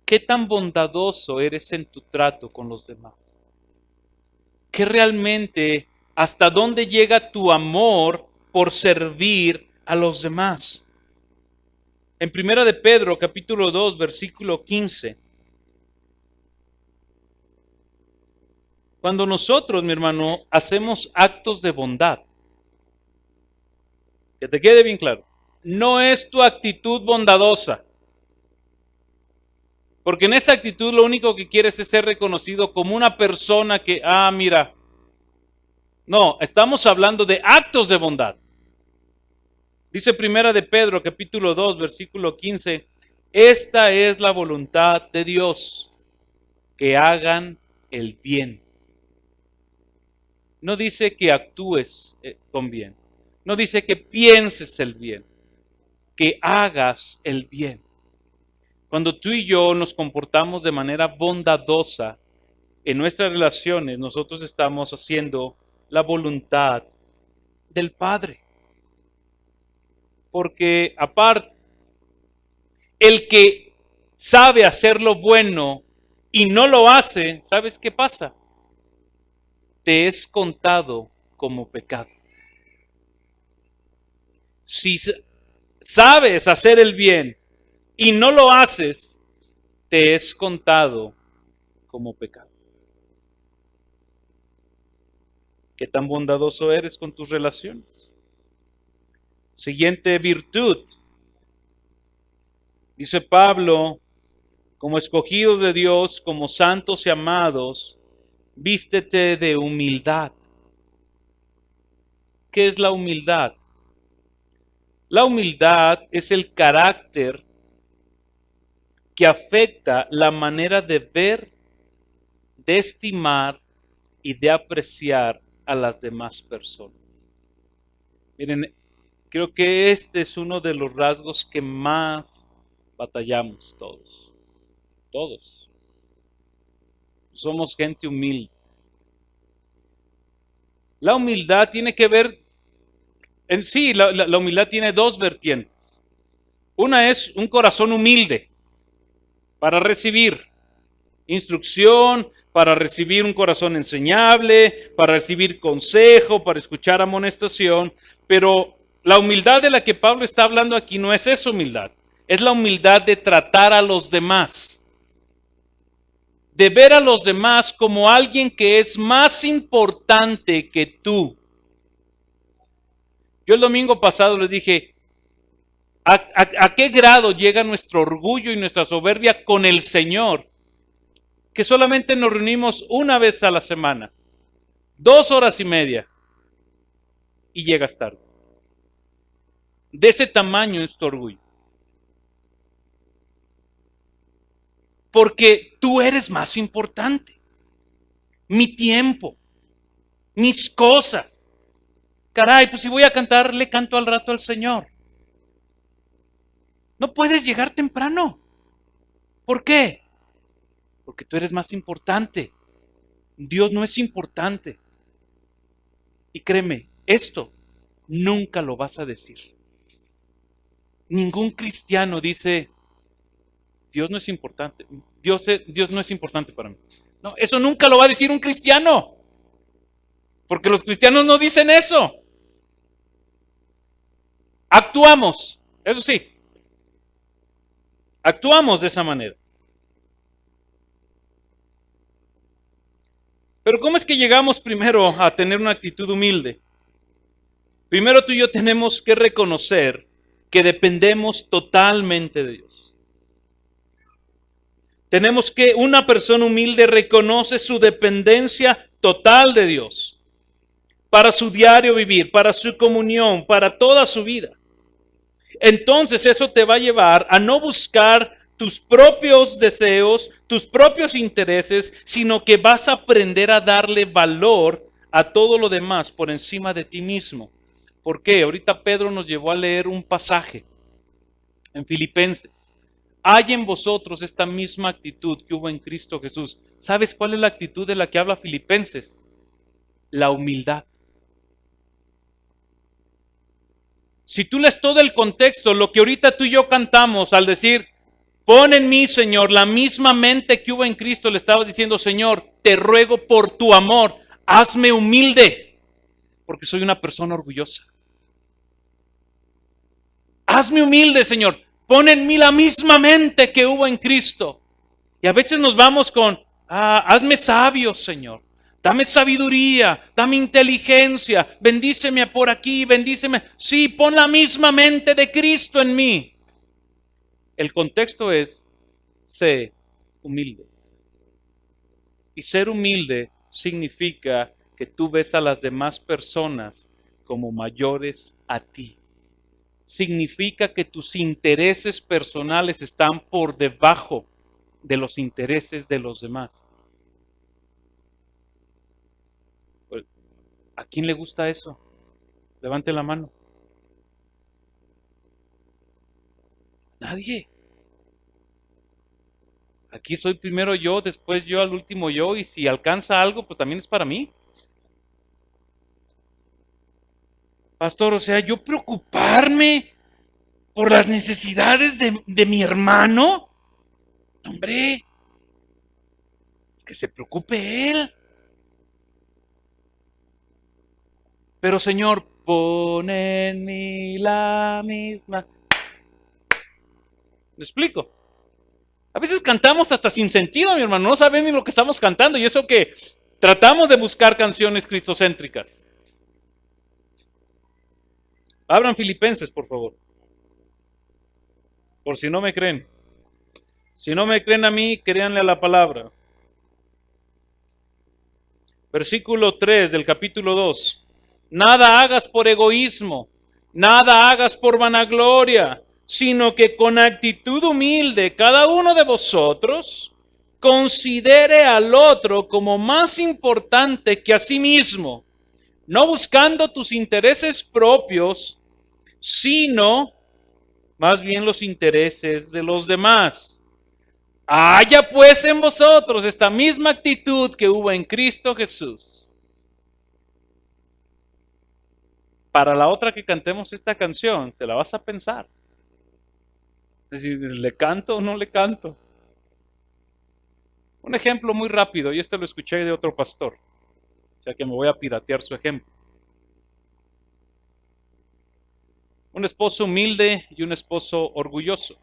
¿Qué tan bondadoso eres en tu trato con los demás? ¿Qué realmente, hasta dónde llega tu amor por servir a los demás? En 1 de Pedro, capítulo 2, versículo 15. Cuando nosotros, mi hermano, hacemos actos de bondad, que te quede bien claro, no es tu actitud bondadosa. Porque en esa actitud lo único que quieres es ser reconocido como una persona que, mira. No, estamos hablando de actos de bondad. Dice 1 de Pedro, capítulo 2, versículo 15, esta es la voluntad de Dios, que hagan el bien. No dice que actúes con bien. No dice que pienses el bien, que hagas el bien. Cuando tú y yo nos comportamos de manera bondadosa en nuestras relaciones, nosotros estamos haciendo la voluntad del Padre. Porque aparte, el que sabe hacer lo bueno y no lo hace, ¿sabes qué pasa? Te es contado como pecado. Si sabes hacer el bien y no lo haces, te es contado como pecado. ¿Qué tan bondadoso eres con tus relaciones? Siguiente virtud. Dice Pablo, como escogidos de Dios, como santos y amados, vístete de humildad. ¿Qué es la humildad? La humildad es el carácter que afecta la manera de ver, de estimar y de apreciar a las demás personas. Miren, creo que este es uno de los rasgos que más batallamos todos. Todos. Somos gente humilde. La humildad tiene que ver, en sí, la humildad tiene dos vertientes. Una es un corazón humilde para recibir instrucción, para recibir un corazón enseñable, para recibir consejo, para escuchar amonestación, pero la humildad de la que Pablo está hablando aquí no es esa humildad, es la humildad de tratar a los demás, de ver a los demás como alguien que es más importante que tú. Yo el domingo pasado les dije, ¿a qué grado llega nuestro orgullo y nuestra soberbia con el Señor? Que solamente nos reunimos una vez a la semana, 2 horas y media, y llegas tarde. De ese tamaño es tu orgullo. Porque tú eres más importante. Mi tiempo, mis cosas. Caray, pues si voy a cantar, le canto al rato al Señor. No puedes llegar temprano. ¿Por qué? Porque tú eres más importante. Dios no es importante. Y créeme, esto nunca lo vas a decir. Ningún cristiano dice, Dios no es importante. Dios no es importante para mí. No, eso nunca lo va a decir un cristiano. Porque los cristianos no dicen eso. Actuamos, eso sí. Actuamos de esa manera. Pero ¿cómo es que llegamos primero a tener una actitud humilde? Primero tú y yo tenemos que reconocer que dependemos totalmente de Dios. Tenemos que, una persona humilde reconoce su dependencia total de Dios para su diario vivir, para su comunión, para toda su vida. Entonces eso te va a llevar a no buscar tus propios deseos, tus propios intereses, sino que vas a aprender a darle valor a todo lo demás por encima de ti mismo. ¿Por qué? Ahorita Pedro nos llevó a leer un pasaje en Filipenses. Hay en vosotros esta misma actitud que hubo en Cristo Jesús. ¿Sabes cuál es la actitud de la que habla Filipenses? La humildad. Si tú lees todo el contexto, lo que ahorita tú y yo cantamos al decir, pon en mí, Señor, la misma mente que hubo en Cristo, le estabas diciendo, Señor, te ruego por tu amor, hazme humilde, porque soy una persona orgullosa. Hazme humilde, Señor. Pon en mí la misma mente que hubo en Cristo. Y a veces nos vamos con, hazme sabio, Señor. Dame sabiduría, dame inteligencia. Bendíceme por aquí, bendíceme. Sí, pon la misma mente de Cristo en mí. El contexto es, sé humilde. Y ser humilde significa que tú ves a las demás personas como mayores a ti. Significa que tus intereses personales están por debajo de los intereses de los demás. ¿A quién le gusta eso? Levante la mano. Nadie. Aquí soy primero yo, después yo, al último yo, y si alcanza algo, pues también es para mí. Pastor, o sea, yo preocuparme por las necesidades de mi hermano. Hombre, que se preocupe él. Pero Señor, pon en mí la misma. ¿Me explico? A veces cantamos hasta sin sentido, mi hermano. No sabemos ni lo que estamos cantando. Y eso que tratamos de buscar canciones cristocéntricas. Abran Filipenses, por favor. Por si no me creen. Si no me creen a mí, créanle a la palabra. Versículo 3 del capítulo 2. Nada hagas por egoísmo, nada hagas por vanagloria, sino que con actitud humilde cada uno de vosotros considere al otro como más importante que a sí mismo, no buscando tus intereses propios, sino más bien los intereses de los demás. Haya pues en vosotros esta misma actitud que hubo en Cristo Jesús. Para la otra que cantemos esta canción, te la vas a pensar. Es decir, ¿le canto o no le canto? Un ejemplo muy rápido, y este lo escuché de otro pastor, o sea que me voy a piratear su ejemplo. Un esposo humilde y un esposo orgulloso.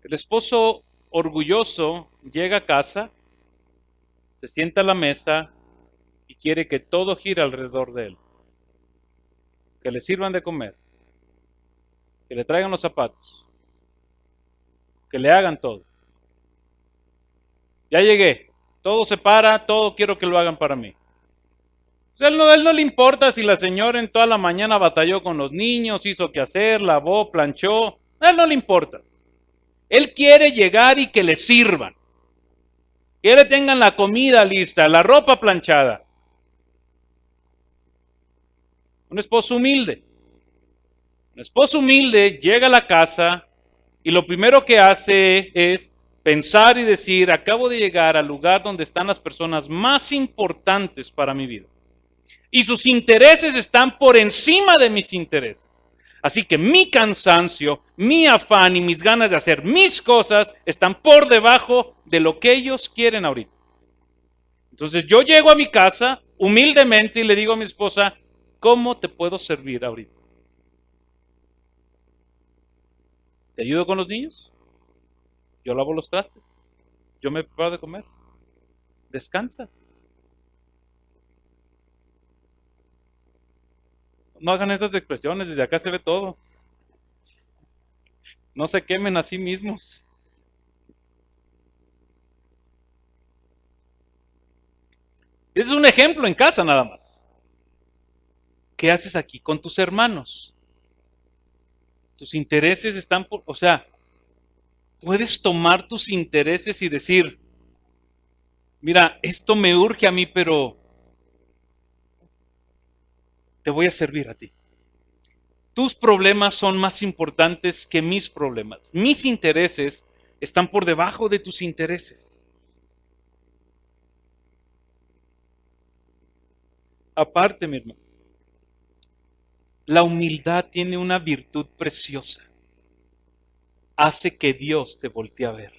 El esposo orgulloso llega a casa, se sienta a la mesa y quiere que todo gire alrededor de él. Que le sirvan de comer, que le traigan los zapatos, que le hagan todo. Ya llegué, todo se para, todo quiero que lo hagan para mí. O sea, él no le importa si la señora en toda la mañana batalló con los niños, hizo qué hacer, lavó, planchó, a él no le importa. Él quiere llegar y que le sirvan. Quiere que tengan la comida lista, la ropa planchada. Un esposo humilde. Un esposo humilde llega a la casa y lo primero que hace es pensar y decir, acabo de llegar al lugar donde están las personas más importantes para mi vida. Y sus intereses están por encima de mis intereses. Así que mi cansancio, mi afán y mis ganas de hacer mis cosas están por debajo de lo que ellos quieren ahorita. Entonces yo llego a mi casa humildemente y le digo a mi esposa, ¿cómo te puedo servir ahorita? ¿Te ayudo con los niños? Yo lavo los trastes. Yo me preparo de comer. Descansa. No hagan esas expresiones, desde acá se ve todo. No se quemen a sí mismos. Ese es un ejemplo en casa nada más. ¿Qué haces aquí con tus hermanos? Tus intereses están por... O sea, puedes tomar tus intereses y decir, mira, esto me urge a mí, pero te voy a servir a ti. Tus problemas son más importantes que mis problemas. Mis intereses están por debajo de tus intereses. Aparte, mi hermano, la humildad tiene una virtud preciosa. Hace que Dios te voltee a ver.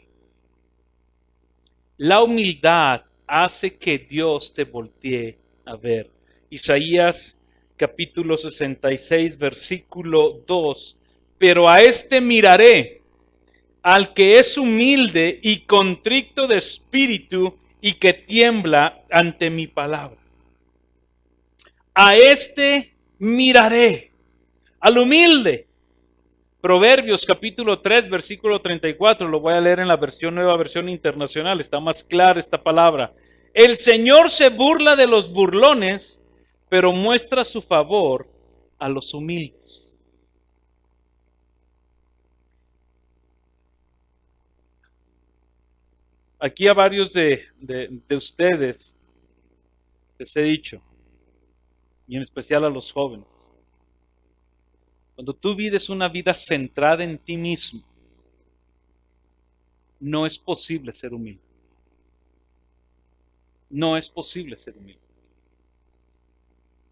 La humildad hace que Dios te voltee a ver. Isaías capítulo 66, versículo 2. Pero a este miraré, al que es humilde y contrito de espíritu y que tiembla ante mi palabra. A este miraré, al humilde. Proverbios capítulo 3, versículo 34, lo voy a leer en la nueva versión internacional, está más clara esta palabra. El Señor se burla de los burlones, pero muestra su favor a los humildes. Aquí a varios de ustedes les he dicho, y en especial a los jóvenes, cuando tú vives una vida centrada en ti mismo, no es posible ser humilde. No es posible ser humilde.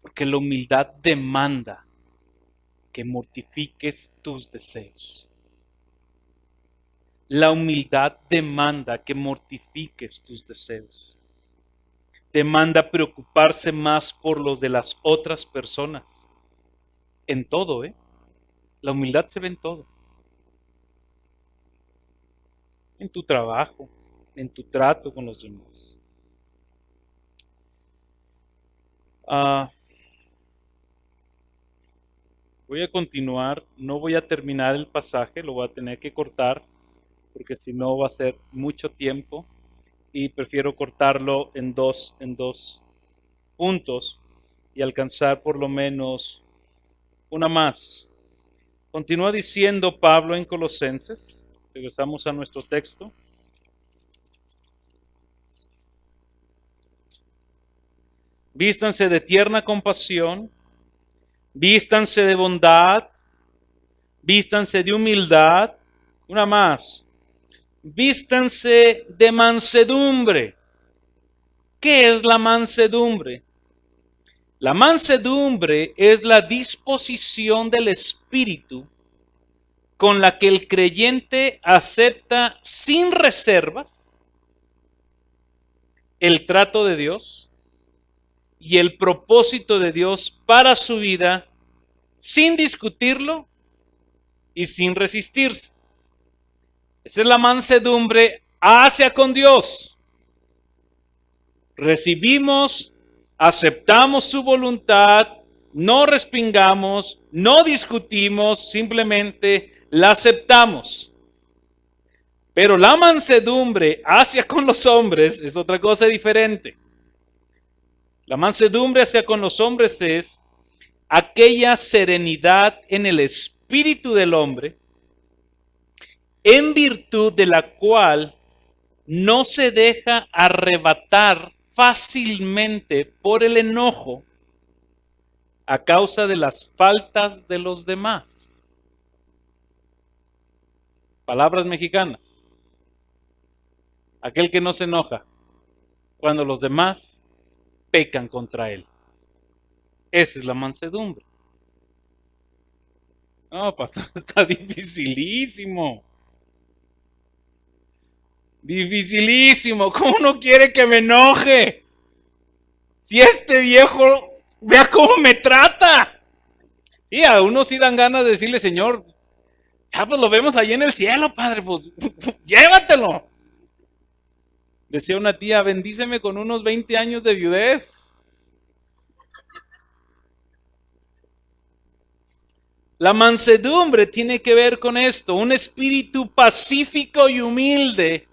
Porque la humildad demanda que mortifiques tus deseos. La humildad demanda que mortifiques tus deseos. Demanda preocuparse más por los de las otras personas. En todo, La humildad se ve en todo. En tu trabajo, en tu trato con los demás. Voy a continuar, no voy a terminar el pasaje, lo voy a tener que cortar, porque si no va a ser mucho tiempo y prefiero cortarlo en dos puntos y alcanzar por lo menos una más. Continúa diciendo Pablo en Colosenses, regresamos a nuestro texto. Vístanse de tierna compasión, vístanse de bondad, vístanse de humildad, una más, vístanse de mansedumbre. ¿Qué es la mansedumbre? La mansedumbre es la disposición del espíritu con la que el creyente acepta sin reservas el trato de Dios y el propósito de Dios para su vida sin discutirlo y sin resistirse. Esa es la mansedumbre hacia con Dios. Recibimos, aceptamos su voluntad, no respingamos, no discutimos, simplemente la aceptamos. Pero la mansedumbre hacia con los hombres es otra cosa diferente. La mansedumbre hacia con los hombres es aquella serenidad en el espíritu del hombre, en virtud de la cual no se deja arrebatar fácilmente por el enojo a causa de las faltas de los demás. Palabras mexicanas. Aquel que no se enoja cuando los demás pecan contra él. Esa es la mansedumbre. No, pastor, está dificilísimo. Dificilísimo. ¿Cómo no quiere que me enoje? Si este viejo, vea cómo me trata. Sí, a uno sí dan ganas de decirle, Señor, ya pues lo vemos allí en el cielo, Padre, pues llévatelo. Decía una tía, bendíceme con unos 20 años de viudez. La mansedumbre tiene que ver con esto, un espíritu pacífico y humilde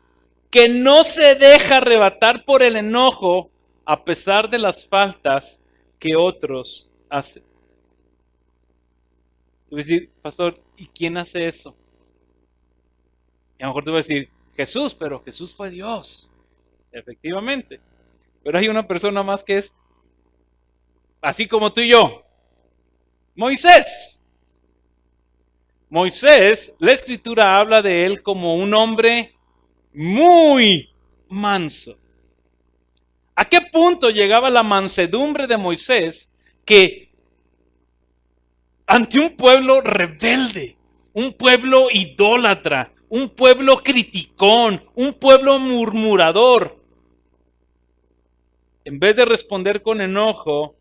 que no se deja arrebatar por el enojo a pesar de las faltas que otros hacen. Tú vas a decir, pastor, ¿y quién hace eso? Y a lo mejor tú vas a decir, Jesús, pero Jesús fue Dios. Efectivamente. Pero hay una persona más que es así como tú y yo. Moisés. Moisés, la Escritura habla de él como un hombre muy manso. ¿A qué punto llegaba la mansedumbre de Moisés que ante un pueblo rebelde, un pueblo idólatra, un pueblo criticón, un pueblo murmurador, en vez de responder con enojo,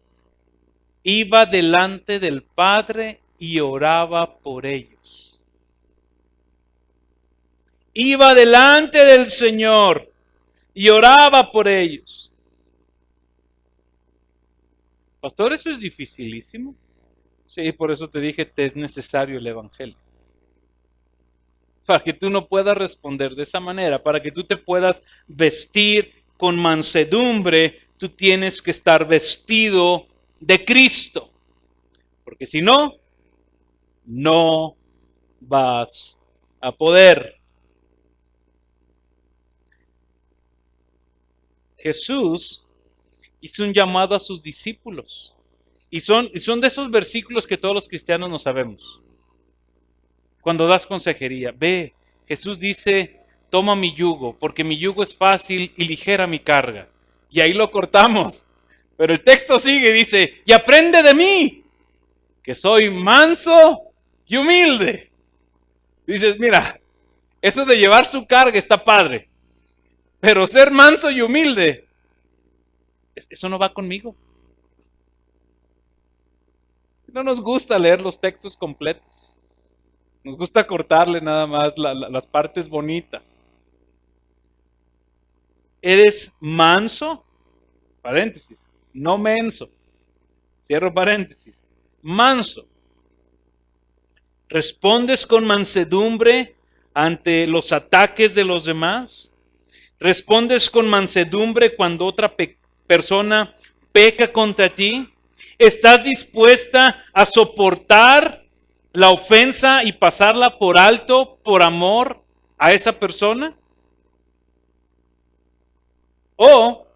iba delante del Padre y oraba por ellos? Iba delante del Señor y oraba por ellos. Pastor, eso es dificilísimo. Sí, por eso te dije, te es necesario el Evangelio. Para que tú no puedas responder de esa manera, para que tú te puedas vestir con mansedumbre, tú tienes que estar vestido de Cristo. Porque si no, no vas a poder. Jesús hizo un llamado a sus discípulos. Y son de esos versículos que todos los cristianos no sabemos. Cuando das consejería, ve, Jesús dice, toma mi yugo, porque mi yugo es fácil y ligera mi carga. Y ahí lo cortamos. Pero el texto sigue y dice, y aprende de mí, que soy manso y humilde. Dices, mira, eso de llevar su carga está padre. Pero ser manso y humilde, eso no va conmigo. No nos gusta leer los textos completos. Nos gusta cortarle nada más las partes bonitas. ¿Eres manso? Paréntesis. No menso. Cierro paréntesis. Manso. ¿Respondes con mansedumbre ante los ataques de los demás? ¿Respondes con mansedumbre cuando otra persona peca contra ti? ¿Estás dispuesta a soportar la ofensa y pasarla por alto por amor a esa persona? ¿O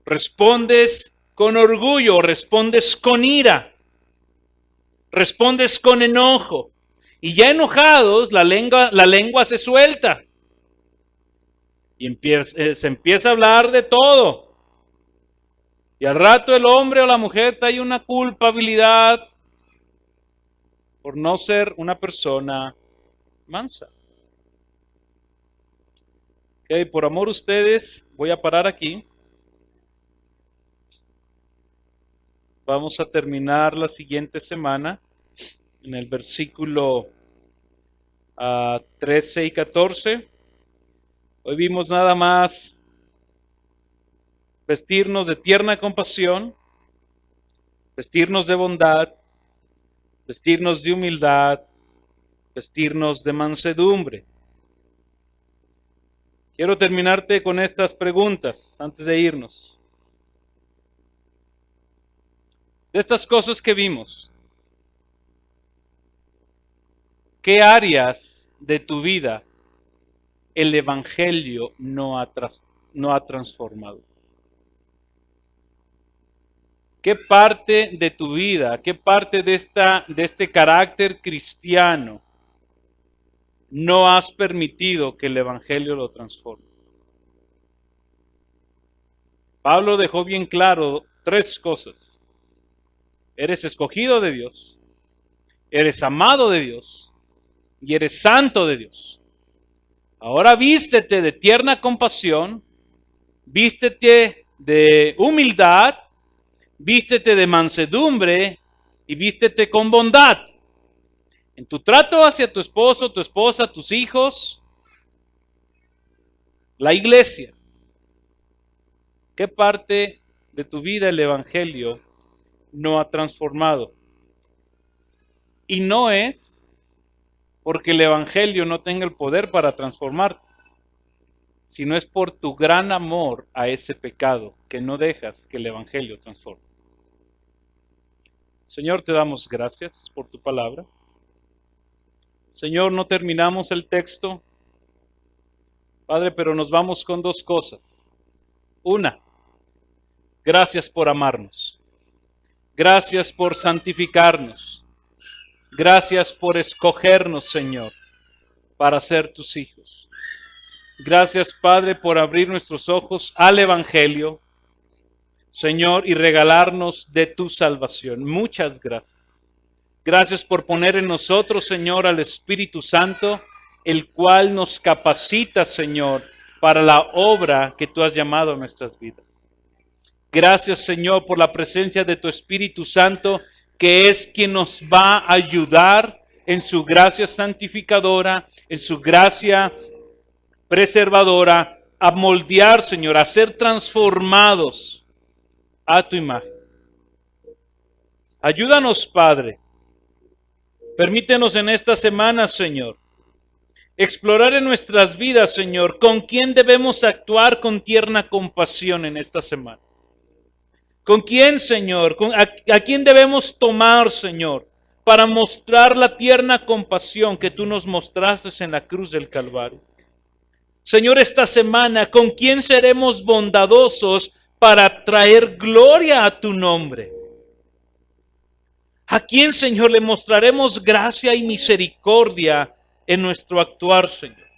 respondes con orgullo, respondes con ira, respondes con enojo? Y ya enojados, la lengua se suelta. Y se empieza a hablar de todo. Y al rato el hombre o la mujer trae una culpabilidad por no ser una persona mansa. Ok, por amor a ustedes, voy a parar aquí. Vamos a terminar la siguiente semana en el versículo 13 y 14. Hoy vimos nada más vestirnos de tierna compasión, vestirnos de bondad, vestirnos de humildad, vestirnos de mansedumbre. Quiero terminarte con estas preguntas antes de irnos. De estas cosas que vimos, ¿qué áreas de tu vida el Evangelio no ha transformado? ¿Qué parte de tu vida, qué parte de este carácter cristiano no has permitido que el Evangelio lo transforme? Pablo dejó bien claro 3 cosas. Eres escogido de Dios, eres amado de Dios y eres santo de Dios. Ahora vístete de tierna compasión, vístete de humildad, vístete de mansedumbre y vístete con bondad. En tu trato hacia tu esposo, tu esposa, tus hijos, la iglesia. ¿Qué parte de tu vida el Evangelio no ha transformado? Y no es porque el Evangelio no tenga el poder para transformarte, sino es por tu gran amor a ese pecado que no dejas que el Evangelio transforme. Señor, te damos gracias por tu palabra. Señor, no terminamos el texto, Padre, pero nos vamos con 2 cosas. Una, gracias por amarnos. Gracias por santificarnos. Gracias por escogernos, Señor, para ser tus hijos. Gracias, Padre, por abrir nuestros ojos al Evangelio, Señor, y regalarnos de tu salvación. Muchas gracias. Gracias por poner en nosotros, Señor, al Espíritu Santo, el cual nos capacita, Señor, para la obra que tú has llamado a nuestras vidas. Gracias, Señor, por la presencia de tu Espíritu Santo, que es quien nos va a ayudar en su gracia santificadora, en su gracia preservadora, a moldear, Señor, a ser transformados a tu imagen. Ayúdanos, Padre. Permítenos en esta semana, Señor, explorar en nuestras vidas, Señor, con quién debemos actuar con tierna compasión en esta semana. ¿Con quién, Señor? ¿A quién debemos tomar, Señor, para mostrar la tierna compasión que tú nos mostraste en la cruz del Calvario? Señor, esta semana, ¿con quién seremos bondadosos para traer gloria a tu nombre? ¿A quién, Señor, le mostraremos gracia y misericordia en nuestro actuar, Señor?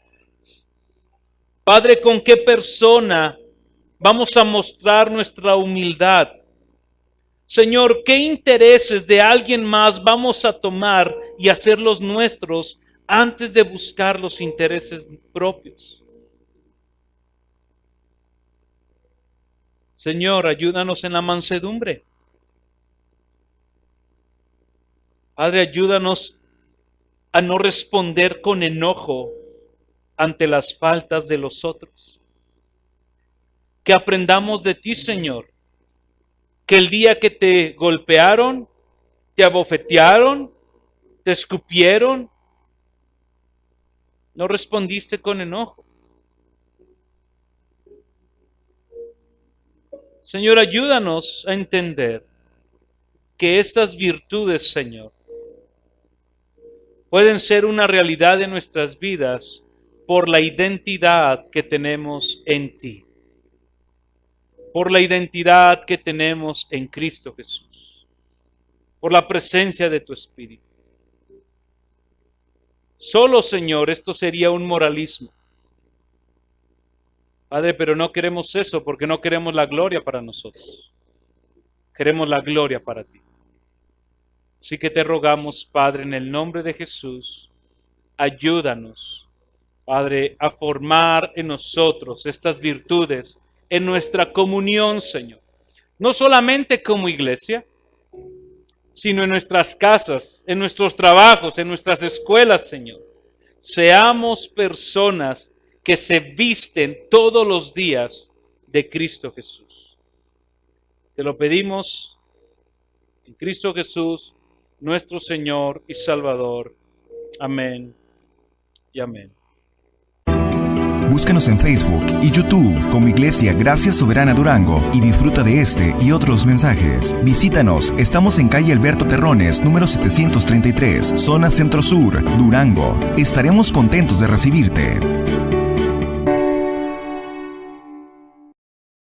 Padre, ¿con qué persona vamos a mostrar nuestra humildad? Señor, ¿qué intereses de alguien más vamos a tomar y hacerlos nuestros antes de buscar los intereses propios? Señor, ayúdanos en la mansedumbre. Padre, ayúdanos a no responder con enojo ante las faltas de los otros. Que aprendamos de ti, Señor, que el día que te golpearon, te abofetearon, te escupieron, no respondiste con enojo. Señor, ayúdanos a entender que estas virtudes, Señor, pueden ser una realidad en nuestras vidas por la identidad que tenemos en ti, por la identidad que tenemos en Cristo Jesús, por la presencia de tu Espíritu. Solo, Señor, esto sería un moralismo. Padre, pero no queremos eso porque no queremos la gloria para nosotros. Queremos la gloria para ti. Así que te rogamos, Padre, en el nombre de Jesús, ayúdanos, Padre, a formar en nosotros estas virtudes en nuestra comunión, Señor. No solamente como iglesia, sino en nuestras casas, en nuestros trabajos, en nuestras escuelas, Señor. Seamos personas que se visten todos los días de Cristo Jesús. Te lo pedimos en Cristo Jesús, nuestro Señor y Salvador. Amén y amén. Búscanos en Facebook y YouTube como Iglesia Gracia Soberana Durango y disfruta de este y otros mensajes. Visítanos, estamos en calle Alberto Terrones, número 733, zona Centro Sur, Durango. Estaremos contentos de recibirte.